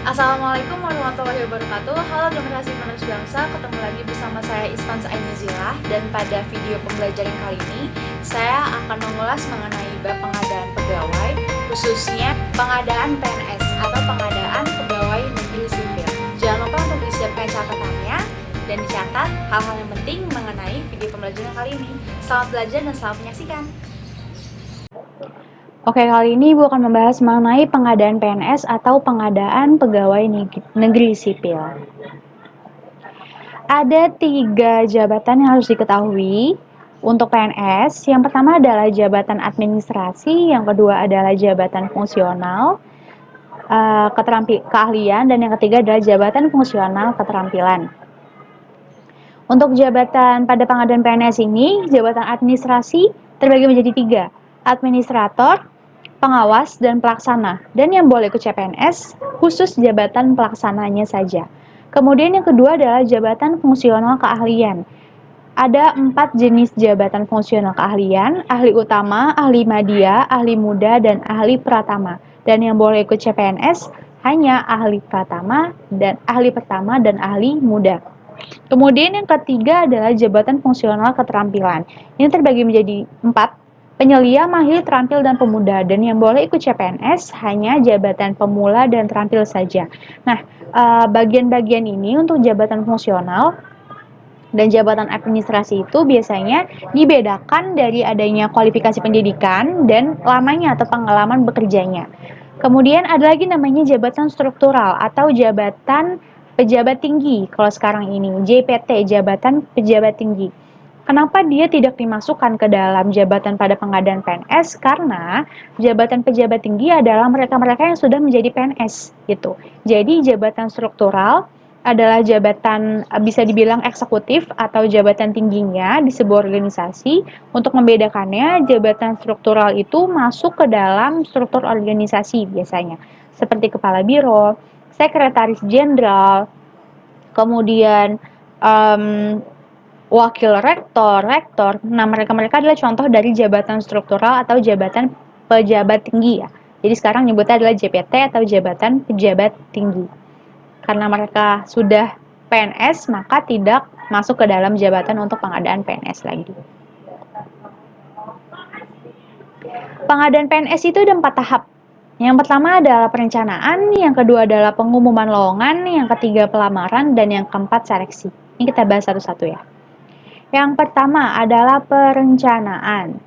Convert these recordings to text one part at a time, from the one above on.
Assalamualaikum warahmatullahi wabarakatuh. Halo generasi penerus bangsa, ketemu lagi bersama saya Isfan Ainuzilah. Dan pada video pembelajaran kali ini saya akan mengulas mengenai bab pengadaan pegawai, khususnya pengadaan PNS atau pengadaan pegawai negeri sipil. Jangan lupa untuk disiapkan catatannya dan dicatat hal-hal yang penting mengenai video pembelajaran kali ini. Selamat belajar dan selamat menyaksikan. Oke, kali ini gue akan membahas mengenai pengadaan PNS atau pengadaan pegawai negeri sipil. Ada 3 jabatan yang harus diketahui untuk PNS. Yang pertama adalah jabatan administrasi, yang kedua adalah jabatan fungsional, keahlian, dan yang ketiga adalah jabatan fungsional keterampilan. Untuk jabatan pada pengadaan PNS ini, jabatan administrasi terbagi menjadi 3, administrator, pengawas, dan pelaksana. Dan yang boleh ikut CPNS khusus jabatan pelaksananya saja. Kemudian yang kedua adalah jabatan fungsional keahlian. Ada 4 jenis jabatan fungsional keahlian: ahli utama, ahli media, ahli muda, dan ahli pratama. Dan yang boleh ikut CPNS hanya ahli pertama dan ahli muda. Kemudian yang ketiga adalah jabatan fungsional keterampilan. Ini terbagi menjadi 4, penyelia, mahir, terampil, dan pemuda. Dan yang boleh ikut CPNS hanya jabatan pemula dan terampil saja. Nah, bagian-bagian ini untuk jabatan fungsional dan jabatan administrasi itu biasanya dibedakan dari adanya kualifikasi pendidikan dan lamanya atau pengalaman bekerjanya. Kemudian ada lagi namanya jabatan struktural atau jabatan pejabat tinggi. Kalau sekarang ini JPT, jabatan pejabat tinggi. Kenapa dia tidak dimasukkan ke dalam jabatan pada pengadaan PNS? Karena jabatan pejabat tinggi adalah mereka-mereka yang sudah menjadi PNS gitu. Jadi jabatan struktural adalah jabatan bisa dibilang eksekutif atau jabatan tingginya di sebuah organisasi. Untuk membedakannya, jabatan struktural itu masuk ke dalam struktur organisasi biasanya, seperti kepala biro, sekretaris jenderal, kemudian wakil rektor. Nah, mereka-mereka adalah contoh dari jabatan struktural atau jabatan pejabat tinggi ya. Jadi sekarang nyebutnya adalah JPT atau jabatan pejabat tinggi. Karena mereka sudah PNS, maka tidak masuk ke dalam jabatan untuk pengadaan PNS lagi. Pengadaan PNS itu ada 4 tahap. Yang pertama adalah perencanaan, yang kedua adalah pengumuman lowongan, yang ketiga pelamaran, dan yang keempat seleksi. Ini kita bahas satu-satu ya. Yang pertama adalah perencanaan.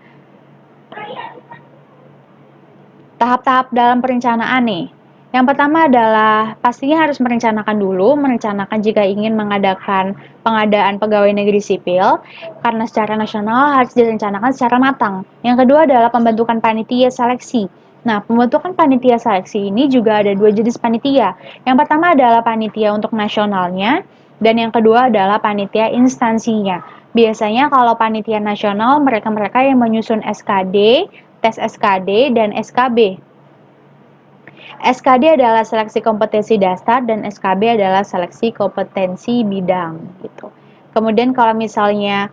Tahap-tahap dalam perencanaan nih. Yang pertama adalah pastinya harus merencanakan jika ingin mengadakan pengadaan pegawai negeri sipil, karena secara nasional harus direncanakan secara matang. Yang kedua adalah pembentukan panitia seleksi. Nah, pembentukan panitia seleksi ini juga ada 2 jenis panitia. Yang pertama adalah panitia untuk nasionalnya, dan yang kedua adalah panitia instansinya. Biasanya kalau panitia nasional, mereka-mereka yang menyusun SKD, tes SKD, dan SKB. SKD adalah seleksi kompetensi dasar dan SKB adalah seleksi kompetensi bidang gitu. Kemudian kalau misalnya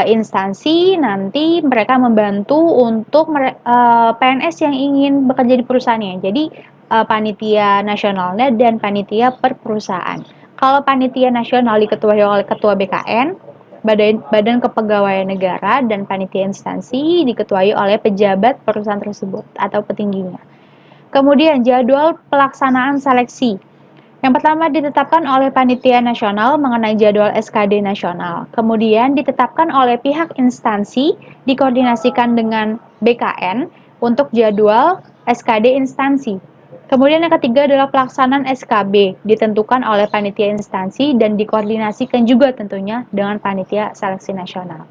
instansi, nanti mereka membantu untuk PNS yang ingin bekerja di perusahaannya. Jadi panitia nasionalnya dan panitia per perusahaan. Kalau panitia nasional diketuai oleh ketua BKN, Badan Kepegawaian Negara, dan panitia instansi diketuai oleh pejabat perusahaan tersebut atau petingginya. Kemudian jadwal pelaksanaan seleksi. Yang pertama ditetapkan oleh panitia nasional mengenai jadwal SKD nasional. Kemudian ditetapkan oleh pihak instansi, dikoordinasikan dengan BKN untuk jadwal SKD instansi. Kemudian yang ketiga adalah pelaksanaan SKB, ditentukan oleh panitia instansi dan dikoordinasikan juga tentunya dengan panitia seleksi nasional.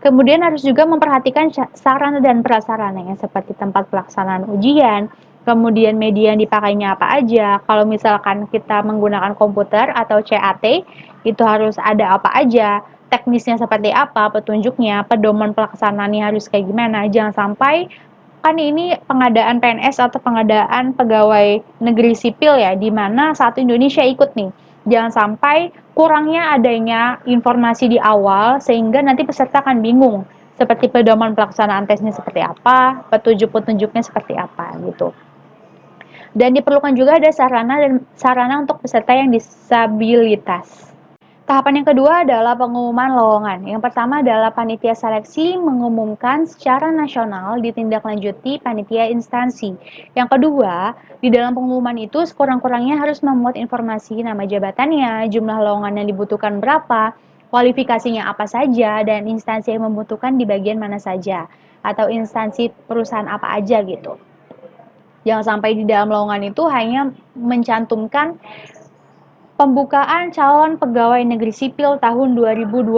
Kemudian harus juga memperhatikan sarana dan prasarana yang seperti tempat pelaksanaan ujian, kemudian media yang dipakainya apa aja. Kalau misalkan kita menggunakan komputer atau CAT, itu harus ada apa aja, teknisnya seperti apa, petunjuknya, pedoman pelaksanaannya harus kayak gimana. Jangan sampai, kan ini pengadaan PNS atau pengadaan pegawai negeri sipil ya, di mana satu Indonesia ikut nih. Jangan sampai kurangnya adanya informasi di awal sehingga nanti peserta akan bingung seperti pedoman pelaksanaan tesnya seperti apa, petunjuk-petunjuknya seperti apa gitu. Dan diperlukan juga ada sarana untuk peserta yang disabilitas. Tahapan yang kedua adalah pengumuman lowongan. Yang pertama adalah panitia seleksi mengumumkan secara nasional ditindaklanjuti panitia instansi. Yang kedua, di dalam pengumuman itu sekurang-kurangnya harus memuat informasi nama jabatannya, jumlah lowongan yang dibutuhkan berapa, kualifikasinya apa saja, dan instansi yang membutuhkan di bagian mana saja, atau instansi perusahaan apa aja gitu. Jangan sampai di dalam lowongan itu hanya mencantumkan pembukaan calon pegawai negeri sipil tahun 2020.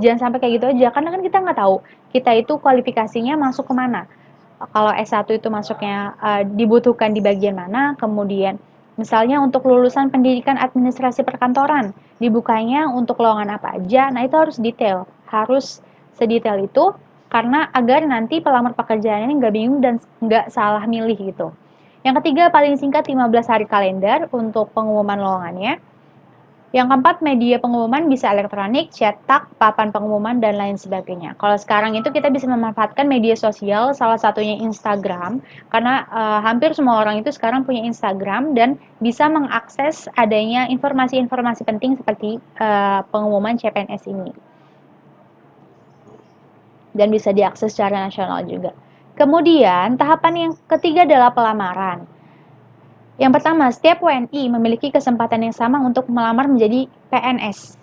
Jangan sampai kayak gitu aja, karena kan kita nggak tahu kita itu kualifikasinya masuk kemana. Kalau S1 itu masuknya dibutuhkan di bagian mana, kemudian misalnya untuk lulusan pendidikan administrasi perkantoran, dibukanya untuk lowongan apa aja, nah itu harus detail, harus sedetail itu, karena agar nanti pelamar pekerjaan ini nggak bingung dan nggak salah milih gitu. Yang ketiga, paling singkat 15 hari kalender untuk pengumuman lowongannya. Yang keempat, media pengumuman bisa elektronik, cetak, papan pengumuman, dan lain sebagainya. Kalau sekarang itu kita bisa memanfaatkan media sosial, salah satunya Instagram, karena hampir semua orang itu sekarang punya Instagram dan bisa mengakses adanya informasi-informasi penting seperti pengumuman CPNS ini. Dan bisa diakses secara nasional juga. Kemudian, tahapan yang ketiga adalah pelamaran. Yang pertama, setiap WNI memiliki kesempatan yang sama untuk melamar menjadi PNS.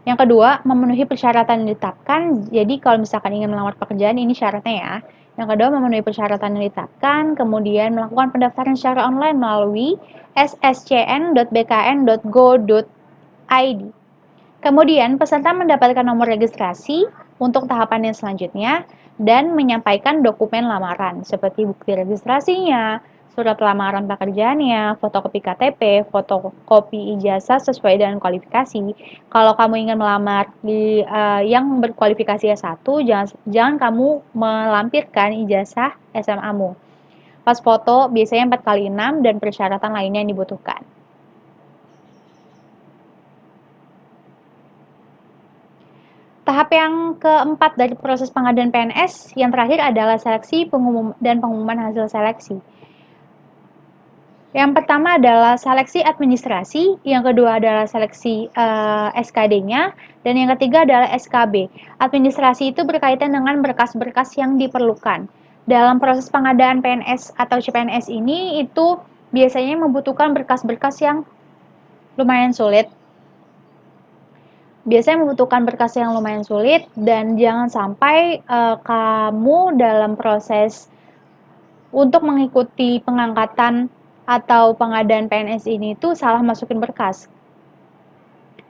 Yang kedua, memenuhi persyaratan yang ditetapkan. Jadi kalau misalkan ingin melamar pekerjaan, ini syaratnya ya. Yang kedua, memenuhi persyaratan yang ditetapkan, kemudian melakukan pendaftaran secara online melalui sscn.bkn.go.id. Kemudian, peserta mendapatkan nomor registrasi untuk tahapan yang selanjutnya dan menyampaikan dokumen lamaran seperti bukti registrasinya, surat lamaran pekerjaannya, fotokopi KTP, fotokopi ijazah sesuai dengan kualifikasi. Kalau kamu ingin melamar di yang berkualifikasi S1, jangan kamu melampirkan ijazah SMA-mu. Pas foto biasanya 4x6 dan persyaratan lainnya yang dibutuhkan. Tahap yang keempat dari proses pengadaan PNS yang terakhir adalah seleksi dan pengumuman hasil seleksi. Yang pertama adalah seleksi administrasi, yang kedua adalah seleksi SKD-nya, dan yang ketiga adalah SKB. Administrasi itu berkaitan dengan berkas-berkas yang diperlukan. Dalam proses pengadaan PNS atau CPNS ini itu biasanya membutuhkan berkas-berkas yang lumayan sulit. Biasanya membutuhkan berkas yang lumayan sulit dan jangan sampai kamu dalam proses untuk mengikuti pengangkatan atau pengadaan PNS ini tuh salah masukin berkas.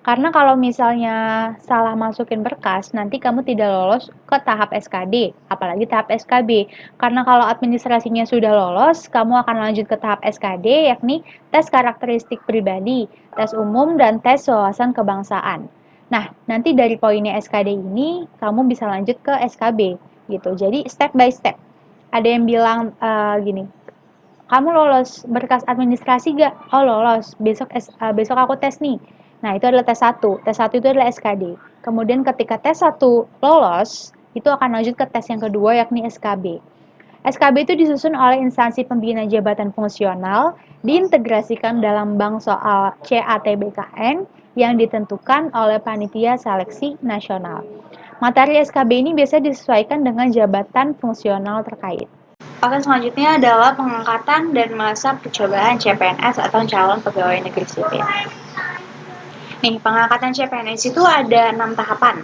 Karena kalau misalnya salah masukin berkas, nanti kamu tidak lolos ke tahap SKD, apalagi tahap SKB. Karena kalau administrasinya sudah lolos, kamu akan lanjut ke tahap SKD, yakni tes karakteristik pribadi, tes umum, dan tes wawasan kebangsaan. Nah, nanti dari poinnya SKD ini, kamu bisa lanjut ke SKB, gitu. Jadi, step by step. Ada yang bilang gini, kamu lolos berkas administrasi gak? Oh lolos, besok aku tes nih. Nah itu adalah tes 1, tes 1 itu adalah SKD. Kemudian ketika tes 1 lolos, itu akan lanjut ke tes yang kedua yakni SKB. SKB itu disusun oleh instansi pembina jabatan fungsional, diintegrasikan dalam bank soal CATBKN yang ditentukan oleh panitia seleksi nasional. Materi SKB ini biasanya disesuaikan dengan jabatan fungsional terkait. Oke, selanjutnya adalah pengangkatan dan masa percobaan CPNS atau calon pegawai negeri sipil. Nih, pengangkatan CPNS itu ada 6 tahapan.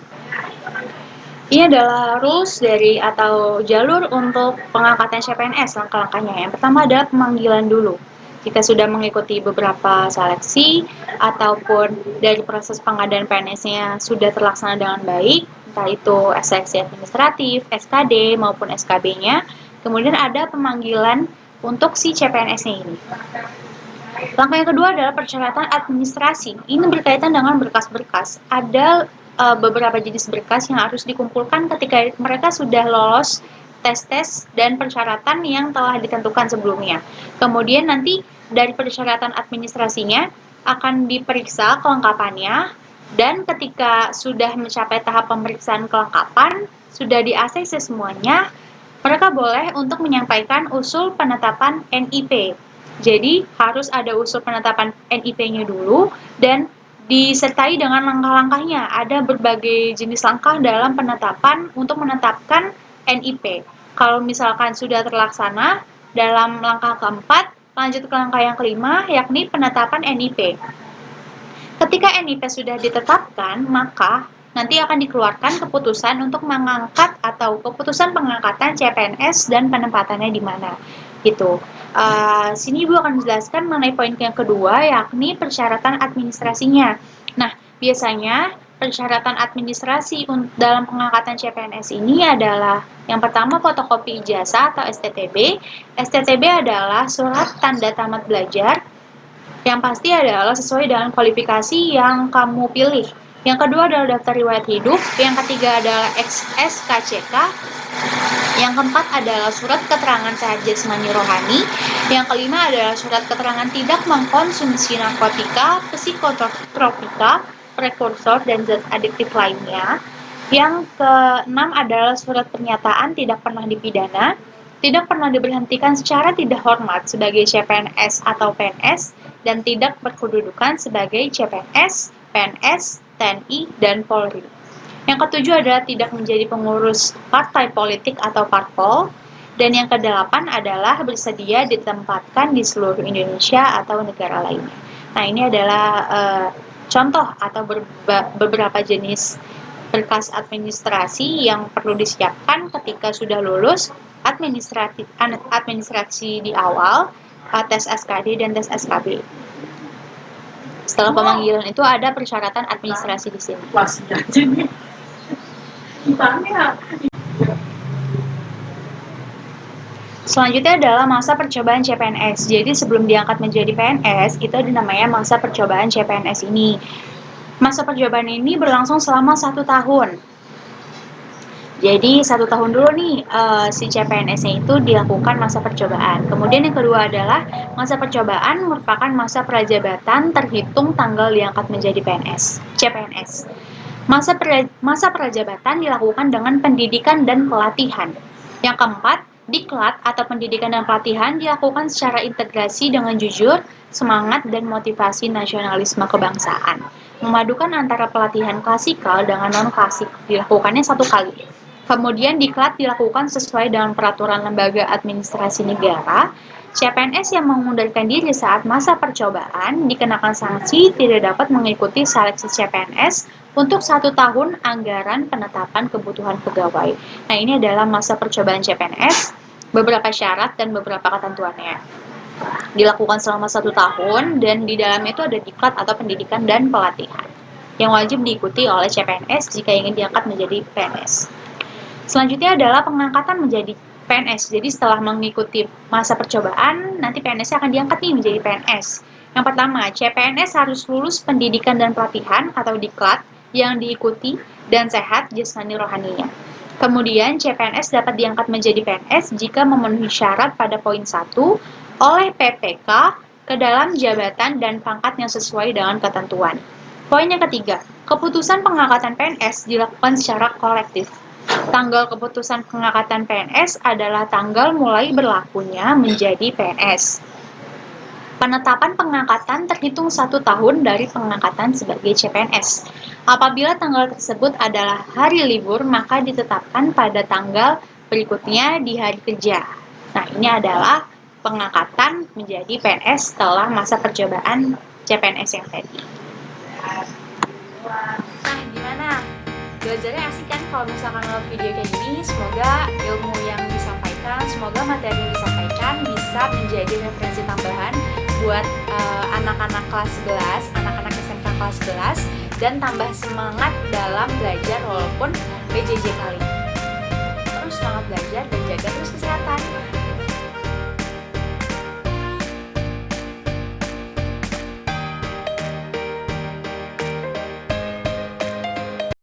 Ini adalah rules dari atau jalur untuk pengangkatan CPNS, langkah-langkahnya. Yang pertama adalah pemanggilan dulu. Jika sudah mengikuti beberapa seleksi ataupun dari proses pengadaan PNS-nya sudah terlaksana dengan baik, entah itu seleksi administratif, SKD maupun SKB-nya, kemudian ada pemanggilan untuk si CPNS-nya ini. Langkah yang kedua adalah persyaratan administrasi. Ini berkaitan dengan berkas-berkas. Ada beberapa jenis berkas yang harus dikumpulkan ketika mereka sudah lolos tes-tes dan persyaratan yang telah ditentukan sebelumnya. Kemudian nanti dari persyaratan administrasinya akan diperiksa kelengkapannya dan ketika sudah mencapai tahap pemeriksaan kelengkapan, sudah di-ACC semuanya, mereka boleh untuk menyampaikan usul penetapan NIP. Jadi harus ada usul penetapan NIP-nya dulu dan disertai dengan langkah-langkahnya. Ada berbagai jenis langkah dalam penetapan untuk menetapkan NIP. Kalau misalkan sudah terlaksana, dalam langkah keempat, lanjut ke langkah yang kelima, yakni penetapan NIP. Ketika NIP sudah ditetapkan, maka nanti akan dikeluarkan keputusan untuk mengangkat atau keputusan pengangkatan CPNS dan penempatannya di mana. Gitu. Sini Ibu akan menjelaskan mengenai poin yang kedua, yakni persyaratan administrasinya. Nah, biasanya persyaratan administrasi dalam pengangkatan CPNS ini adalah yang pertama fotokopi ijazah atau STTB. STTB adalah surat tanda tamat belajar yang pasti adalah sesuai dengan kualifikasi yang kamu pilih. Yang kedua adalah daftar riwayat hidup. Yang ketiga adalah SKCK. Yang keempat adalah surat keterangan sehat jasmani rohani. Yang kelima adalah surat keterangan tidak mengkonsumsi narkotika, psikotropika, prekursor, dan zat adiktif lainnya. Yang keenam adalah surat pernyataan tidak pernah dipidana, tidak pernah diberhentikan secara tidak hormat sebagai CPNS atau PNS, dan tidak berkedudukan sebagai CPNS, PNS, TNI, dan Polri. Yang ketujuh adalah tidak menjadi pengurus partai politik atau parpol. Dan yang kedelapan adalah bersedia ditempatkan di seluruh Indonesia atau negara lainnya. Nah, ini adalah contoh atau beberapa jenis berkas administrasi yang perlu disiapkan ketika sudah lulus administrasi di awal, tes SKD dan tes SKB. Setelah pemanggilan itu ada persyaratan administrasi di sini. Selanjutnya adalah masa percobaan CPNS. Jadi sebelum diangkat menjadi PNS, itu dinamanya masa percobaan CPNS ini. Masa percobaan ini berlangsung selama 1 tahun. Jadi 1 tahun dulu nih si CPNS-nya itu dilakukan masa percobaan. Kemudian yang kedua adalah masa percobaan merupakan masa prajabatan terhitung tanggal diangkat menjadi CPNS. Masa prajabatan dilakukan dengan pendidikan dan pelatihan. Yang keempat, diklat atau pendidikan dan pelatihan dilakukan secara integrasi dengan jujur, semangat, dan motivasi nasionalisme kebangsaan. Memadukan antara pelatihan klasikal dengan non-klasik dilakukannya 1 kali. Kemudian diklat dilakukan sesuai dengan peraturan lembaga administrasi negara. CPNS yang mengundurkan diri saat masa percobaan dikenakan sanksi tidak dapat mengikuti seleksi CPNS untuk 1 tahun anggaran penetapan kebutuhan pegawai. Nah, ini adalah masa percobaan CPNS, beberapa syarat dan beberapa ketentuannya. Dilakukan selama 1 tahun dan di dalamnya itu ada diklat atau pendidikan dan pelatihan yang wajib diikuti oleh CPNS jika ingin diangkat menjadi PNS. Selanjutnya adalah pengangkatan menjadi PNS. Jadi setelah mengikuti masa percobaan, nanti PNS akan diangkat nih menjadi PNS. Yang pertama, CPNS harus lulus pendidikan dan pelatihan atau diklat yang diikuti dan sehat jasmani rohaninya. Kemudian CPNS dapat diangkat menjadi PNS jika memenuhi syarat pada poin 1 oleh PPK ke dalam jabatan dan pangkat yang sesuai dengan ketentuan. Poin yang ketiga, keputusan pengangkatan PNS dilakukan secara kolektif. Tanggal keputusan pengangkatan PNS adalah tanggal mulai berlakunya menjadi PNS. Penetapan pengangkatan terhitung 1 tahun dari pengangkatan sebagai CPNS. Apabila tanggal tersebut adalah hari libur, maka ditetapkan pada tanggal berikutnya di hari kerja. Nah, ini adalah pengangkatan menjadi PNS setelah masa percobaan CPNS yang tadi. Nah, gimana? Belajarnya asik kan kalau misalkan nonton video kayak gini? Semoga ilmu yang disampaikan, semoga materi yang disampaikan bisa menjadi referensi tambahan buat anak-anak kelas 11, anak-anak SMK kelas 11, dan tambah semangat dalam belajar walaupun PJJ kali. Terus semangat belajar dan jaga terus kesehatan.